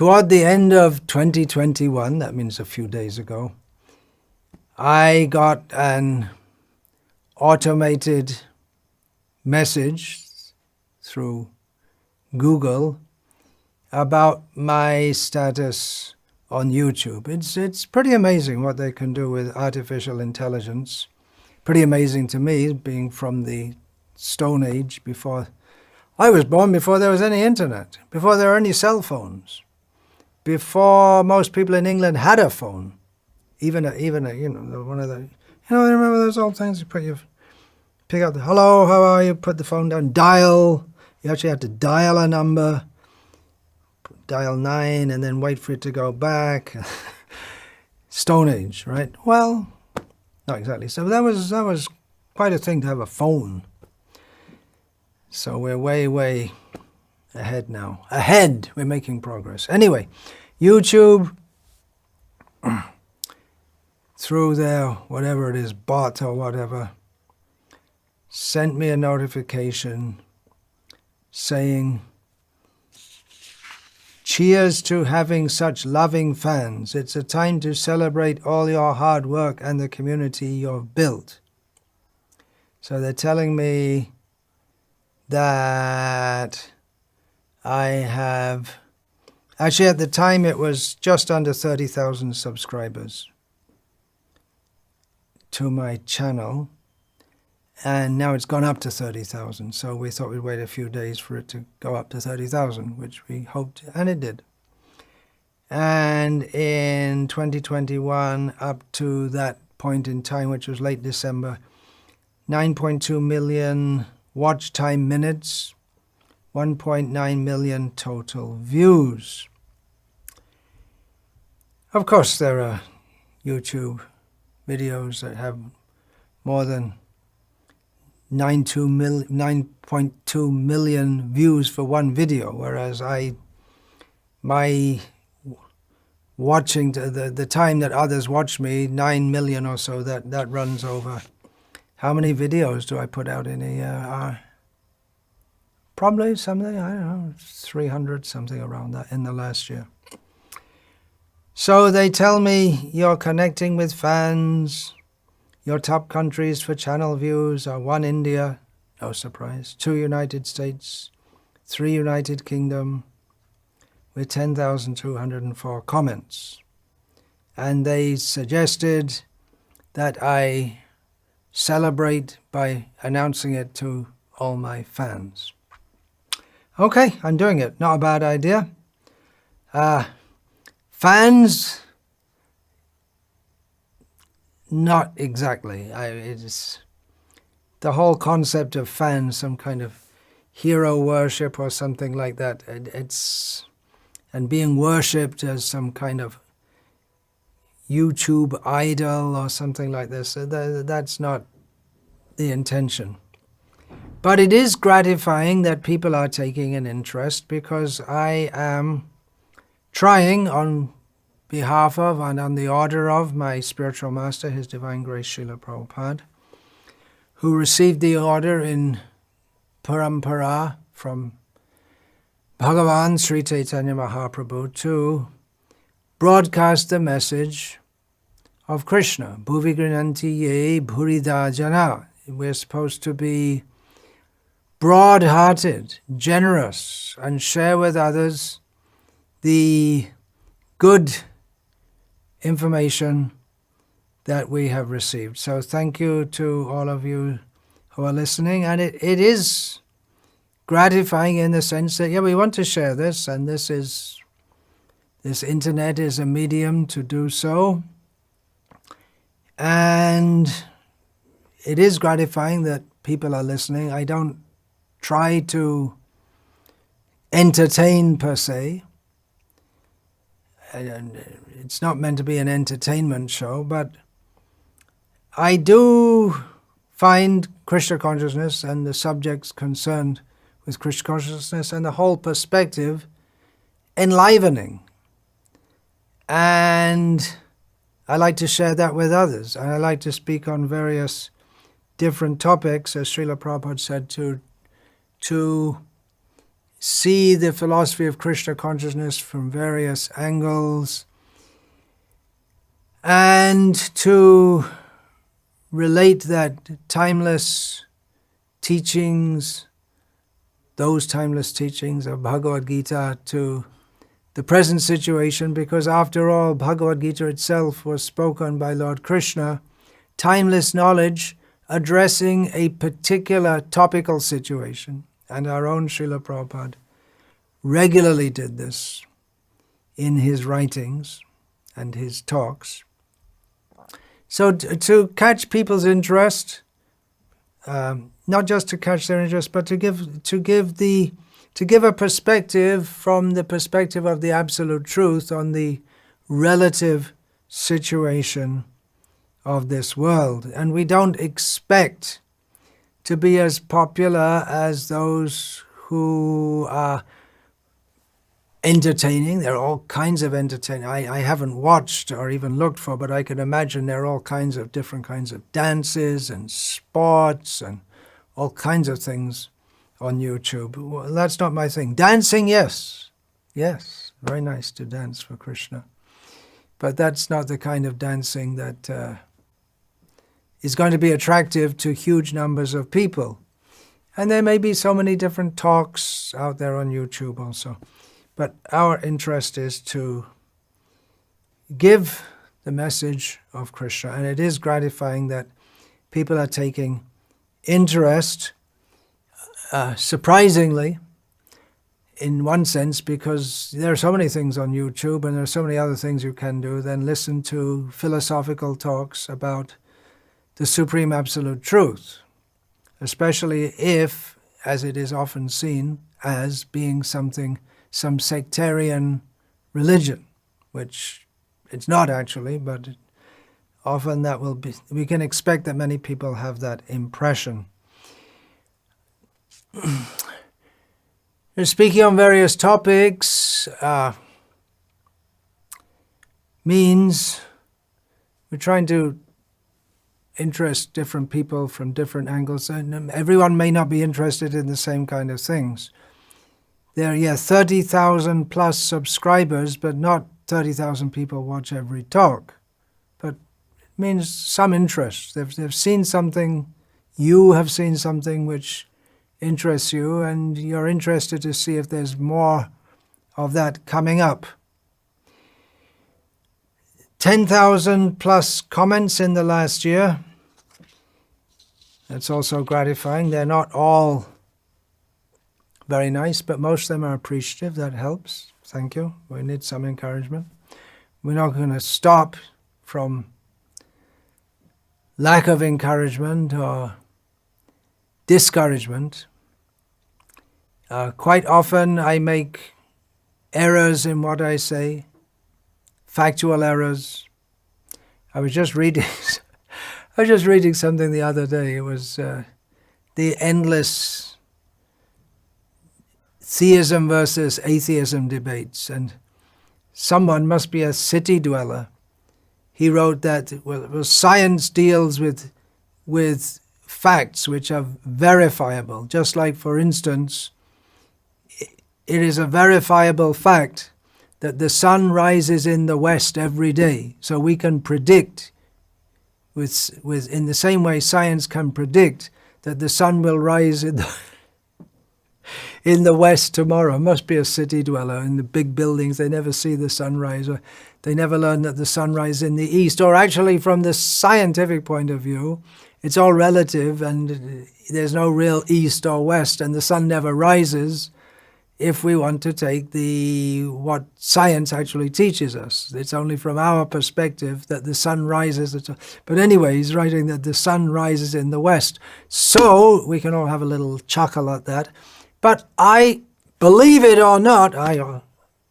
toward the end of 2021, that means a few days ago, I got an automated message through Google about my status on YouTube. It's pretty amazing what they can do with artificial intelligence. Pretty amazing to me, being from the Stone Age, before I was born, before there was any internet, before there were any cell phones, before most people in England had a phone, even a one of the, remember those old things? You pick up the hello, how are you? Put the phone down, dial. You actually had to dial a number, dial 9, and then wait for it to go back. Stone Age, right? Well, not exactly. So that was quite a thing to have a phone. So we're way ahead now. Ahead! We're making progress. Anyway, YouTube, through their, whatever it is, bot or whatever, sent me a notification saying, "Cheers to having such loving fans. It's a time to celebrate all your hard work and the community you've built." So they're telling me that I have, actually at the time it was just under 30,000 subscribers to my channel, and now it's gone up to 30,000. So we thought we'd wait a few days for it to go up to 30,000, which we hoped, and it did. And in 2021, up to that point in time, which was late December, 9.2 million watch time minutes, 1.9 million total views. Of course, there are YouTube videos that have more than 9.2 million views for one video, whereas my watching, the time that others watch me, 9 million or so, that runs over. How many videos do I put out in a year? Probably something, I don't know, 300, something around that in the last year. So they tell me you're connecting with fans. Your top countries for channel views are 1 India, no surprise, 2 United States, 3 United Kingdom, with 10,204 comments. And they suggested that I celebrate by announcing it to all my fans. Okay, I'm doing it. Not a bad idea. Fans, not exactly. It's the whole concept of fans, some kind of hero worship or something like that. And being worshipped as some kind of YouTube idol or something like this. So that's not the intention. But it is gratifying that people are taking an interest, because I am trying on behalf of and on the order of my spiritual master, His Divine Grace Srila Prabhupada, who received the order in Parampara from Bhagavan Sri Chaitanya Mahaprabhu to broadcast the message of Krishna. Bhuvi grinanti ye bhurida jana. We're supposed to be broad-hearted, generous, and share with others the good information that we have received. So thank you to all of you who are listening. And it is gratifying in the sense that, we want to share this, and this internet is a medium to do so. And it is gratifying that people are listening. I don't try to entertain per se. It's not meant to be an entertainment show, but I do find Krishna consciousness and the subjects concerned with Krishna consciousness and the whole perspective enlivening. And I like to share that with others. And I like to speak on various different topics, as Srila Prabhupada said, to see the philosophy of Krishna consciousness from various angles, and to relate that timeless teachings, those timeless teachings of Bhagavad Gita, to the present situation, because after all, Bhagavad Gita itself was spoken by Lord Krishna, timeless knowledge addressing a particular topical situation. And our own Srila Prabhupada regularly did this in his writings and his talks. So to catch people's interest, not just to catch their interest, but to give a perspective from the perspective of the absolute truth on the relative situation of this world. And we don't expect to be as popular as those who are entertaining. There are all kinds of entertaining. I haven't watched or even looked for, but I can imagine there are all kinds of different kinds of dances and sports and all kinds of things on YouTube. Well, that's not my thing. Dancing, yes. Yes, very nice to dance for Krishna. But that's not the kind of dancing that is going to be attractive to huge numbers of people. And there may be so many different talks out there on YouTube also. But our interest is to give the message of Krishna. And it is gratifying that people are taking interest, surprisingly, in one sense, because there are so many things on YouTube and there are so many other things you can do than listen to philosophical talks about the Supreme Absolute Truth, especially if, as it is often seen, as being some sectarian religion, which it's not actually, but often that will be. We can expect that many people have that impression. Speaking on various topics means we're trying to interest different people from different angles, and everyone may not be interested in the same kind of things. There are 30,000 plus subscribers, but not 30,000 people watch every talk. But it means some interest. They've seen something, you have seen something which interests you, and you're interested to see if there's more of that coming up. 10,000 plus comments in the last year. That's also gratifying. They're not all very nice, but most of them are appreciative. That helps. Thank you. We need some encouragement. We're not going to stop from lack of encouragement or discouragement. Quite often I make errors in what I say, factual errors. I was just reading something the other day. It was the endless theism versus atheism debates, and someone must be a city dweller. He wrote that science deals with facts which are verifiable, just like, for instance, it is a verifiable fact that the sun rises in the west every day, so we can predict in the same way science can predict that the sun will rise in the west tomorrow. Must be a city dweller. In the big buildings, they never see the sunrise, or they never learn that the sun rises in the east. Or actually, from the scientific point of view, it's all relative, and there's no real east or west, and the sun never rises if we want to take what science actually teaches us. It's only from our perspective that the sun rises. But anyway, he's writing that the sun rises in the west. So we can all have a little chuckle at that. But I, believe it or not,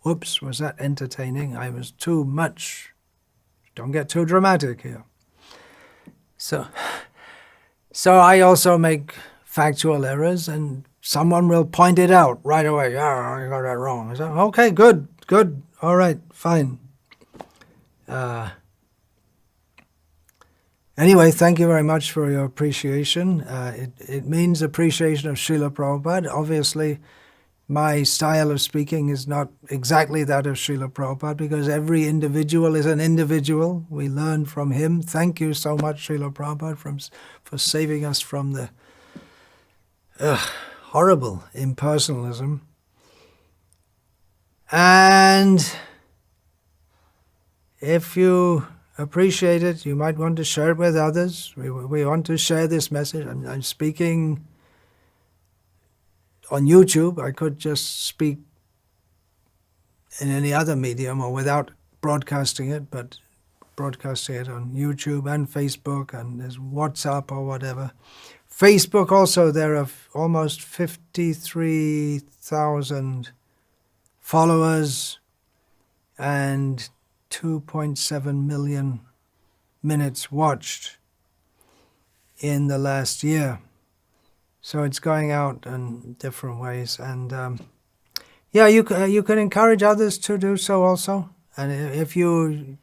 whoops, was that entertaining? I was too much. Don't get too dramatic here. So I also make factual errors, and someone will point it out right away. Yeah, I got that wrong. I said, okay, good, all right, fine. Anyway, thank you very much for your appreciation. It means appreciation of Srila Prabhupada. Obviously, my style of speaking is not exactly that of Srila Prabhupada, because every individual is an individual. We learn from him. Thank you so much, Srila Prabhupada, for saving us from the horrible impersonalism. And if you appreciate it, you might want to share it with others. We want to share this message. I'm speaking on YouTube. I could just speak in any other medium or without broadcasting it, but broadcasting it on YouTube and Facebook, and there's WhatsApp or whatever. Facebook also, there are almost 53,000 followers and 2.7 million minutes watched in the last year. So it's going out in different ways. And yeah, you can encourage others to do so also. And if you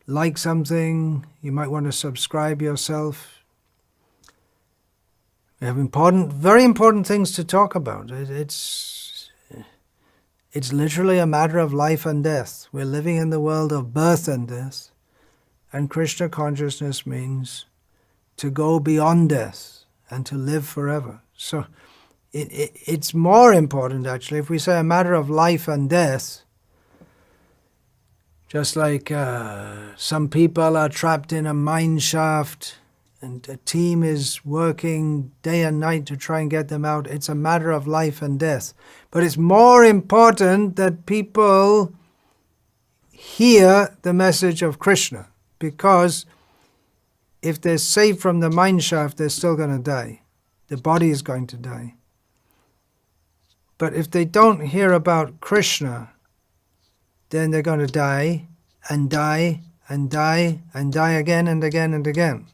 like something, you might want to subscribe yourself. We have very important things to talk about. It's literally a matter of life and death. We're living in the world of birth and death. And Krishna consciousness means to go beyond death and to live forever. So it's more important, actually, if we say a matter of life and death, just like some people are trapped in a mine shaft and a team is working day and night to try and get them out. It's a matter of life and death. But it's more important that people hear the message of Krishna, because if they're saved from the mine shaft, they're still going to die. The body is going to die. But if they don't hear about Krishna, then they're going to die and die and die and die again and again and again.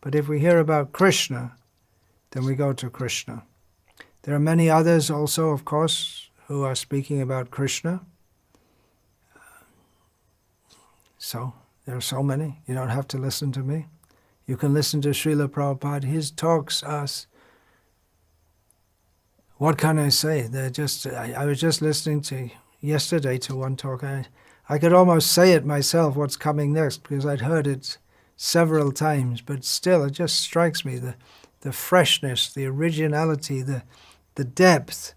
But if we hear about Krishna, then we go to Krishna. There are many others also, of course, who are speaking about Krishna. So there are so many. You don't have to listen to me. You can listen to Srila Prabhupada. His talks are, what can I say? They're just, I was just listening to yesterday to one talk. I could almost say it myself, what's coming next, because I'd heard it several times, but still it just strikes me, the freshness, the originality, the depth,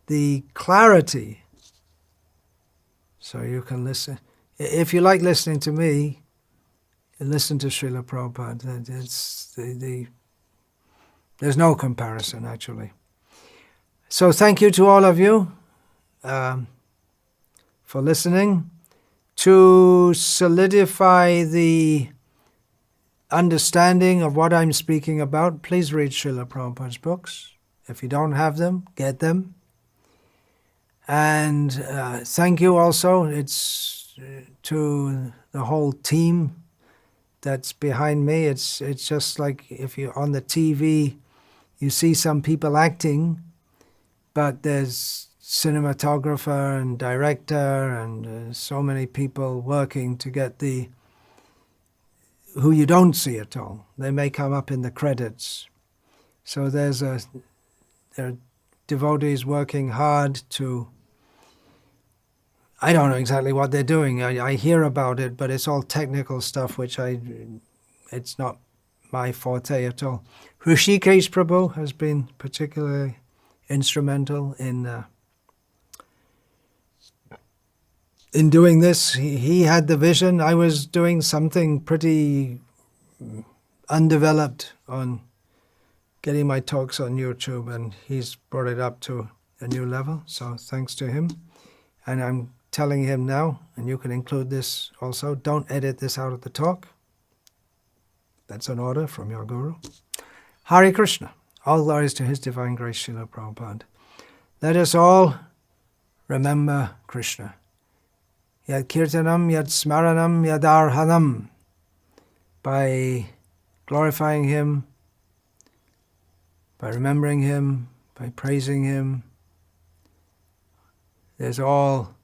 the clarity. So you can listen. If you like listening to me, listen to Srila Prabhupada. There's no comparison, actually. So thank you to all of you for listening. To solidify the understanding of what I'm speaking about, please read Srila Prabhupada's books. If you don't have them, get them. And thank you also. It's to the whole team that's behind me. It's just like if you're on the TV, you see some people acting, but there's cinematographer and director and so many people working to get who you don't see at all. They may come up in the credits. So there are devotees working hard to, I don't know exactly what they're doing. I hear about it, but it's all technical stuff, which it's not my forte at all. Hrishikesh Prabhu has been particularly instrumental in doing this. He had the vision. I was doing something pretty undeveloped on getting my talks on YouTube, and he's brought it up to a new level. So thanks to him. And I'm telling him now, and you can include this also, don't edit this out of the talk. That's an order from your Guru. Hare Krishna. All glories to His Divine Grace, Srila Prabhupada. Let us all remember Krishna. Yad Kirtanam, Yad Smaranam, Yad Arhanam. By glorifying Him, by remembering Him, by praising Him, there's all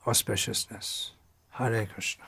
auspiciousness. Hare Krishna.